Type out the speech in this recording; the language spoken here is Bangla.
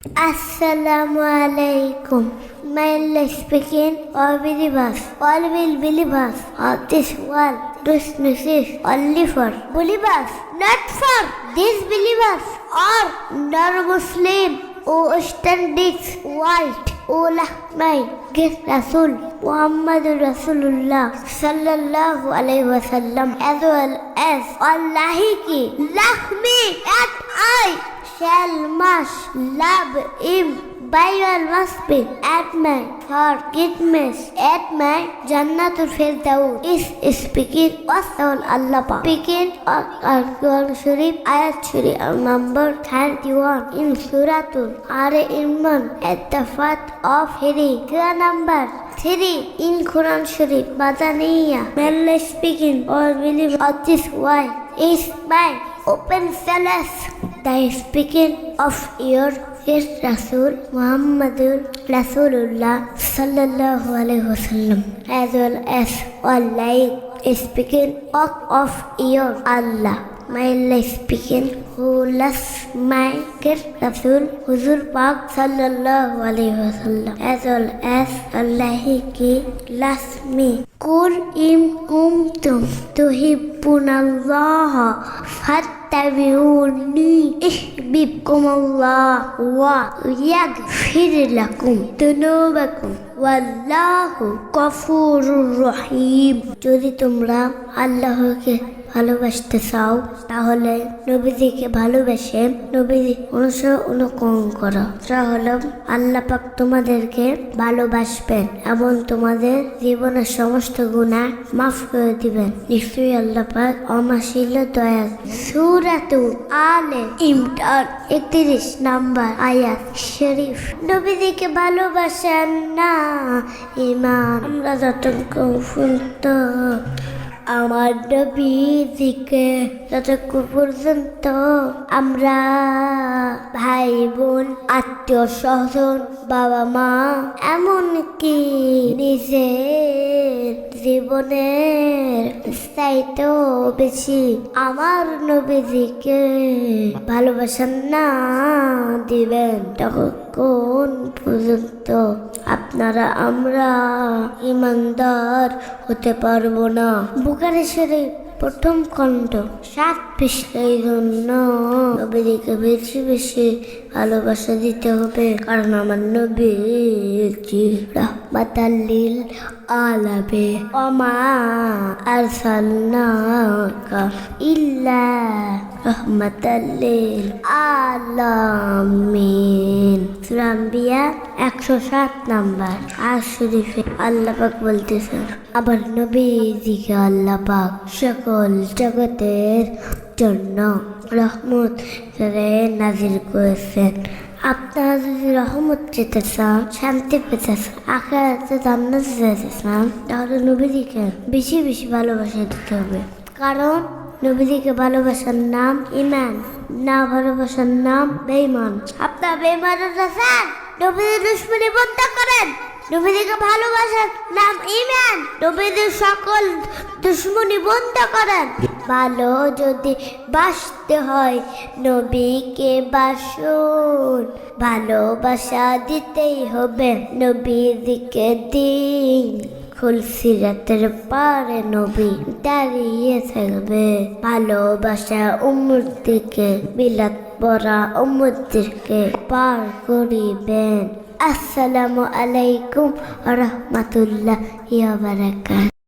Assalamu alaikum. My life speaking all believers, all will believers of this world. This message only for believers, not for disbelievers or non-Muslim who stand this world. O my great Rasul Muhammad Rasulullah sallallahu alaihi wasallam, as well as Allah ki me and I shall must love him by your mercy at my forgiveness at my Jannatul Firdaus is speaking of Allah Pak. Speaking of Al-Quran Sharif, Ayat Sharif number 31 in Suratul Al-Imran at the fourth of Hijri, Surah number 3 in Quran Sharif, Madaniya. May speaking or believe of this why is my open solace. The speaking of your Rasul Muhammadur Rasulullah sallallahu alaihi wasallam, as well as Allah is speaking of your Allah. My life speaking who loves my great Rasul Huzur Pak sallallahu alaihi wasallam, as well as Allah ki loves me. Qul in kuntum tuhibbunallaha fattabi'uni yuhbibkumullah wa yaghfir lakum dhunubakum wallahu ghafurur rahim. যদি তোমরা আল্লাহকে ভালোবাসতে চাও তাহলে নবীজিকে ভালোবেসে নবীজি অনুকরণ করো, তাহলে আল্লাহ পাক তোমাদেরকে ভালোবাসবেন এবং তোমাদের জীবনের সমস্ত গুনাহ মাফ করে দিবেন। নিশ্চয়ই আল্লাহ পাক অমাশিল দয়া। সূরাতুল আলে ইমরান 31 নম্বর আয়াত শরীফ। নবীজিকে ভালোবাসেন না ঈমান। আমরা যতক্ষণ আমার নবীজিকে যতক্ষণ পর্যন্ত আমরা ভাই বোন আত্মীয় স্বজন বাবা মা এমনকি নিজের জীবনের চাইতেও বেশি আমার নবীজিকে ভালোবাসেন না দিবেন তখন পর্যন্ত আপনারা আমরা ইমানদার হতে পারবো না। বুখারী শরীফ প্রথম খণ্ড 7 পৃষ্ঠার জন্য নবীজিকে বেশি বেশি ভালোবাসা দিতে হবে, কারণ আমার নবীজি রাহমাতাল লিল আলামিন ওমা আরসালনাকা ইল্লা রাহমাতাল লিল আলামিন। সূরা আম্বিয়া 107 নম্বর আয়াত শরীফে আল্লাহ পাক বলতেছেন, আবার নবীজিকে আল্লাহ পাক সকল জগতের জন্য রহমত নাজিল করেছেন। আপনারা যদি রহমত পেতে চান, শান্তি পেতে চান, আখিরাতে জান্নাত যেতে চান, তাহলে নবীজিকে বেশি বেশি ভালোবাসা দিতে হবে, কারণ নবীজিকে ভালোবাসার নাম ঈমান, না ভালোবাসার নাম বেঈমান। আপনারা বেঈমান আছেন, নবীজির দুশমনি বন্ধ করেন। নবীজিকে ভালোবাসার নাম ঈমান, নবীজির সকল দুশমনি বন্ধ করেন। ভালো যদি বাসতে হয় নবীকে বাসুন, ভালোবাসা দিতেই হবে নবীজিকে দিন। খুলসিরাতের পারে নবী দাঁড়িয়ে থাকবে, ভালোবাসা উম্মতকে বিলাত পরা উম্মতকে পার করিবেন। আসসালামু আলাইকুম ওয়া রাহমাতুল্লাহি ওয়া বারাকাতুহু।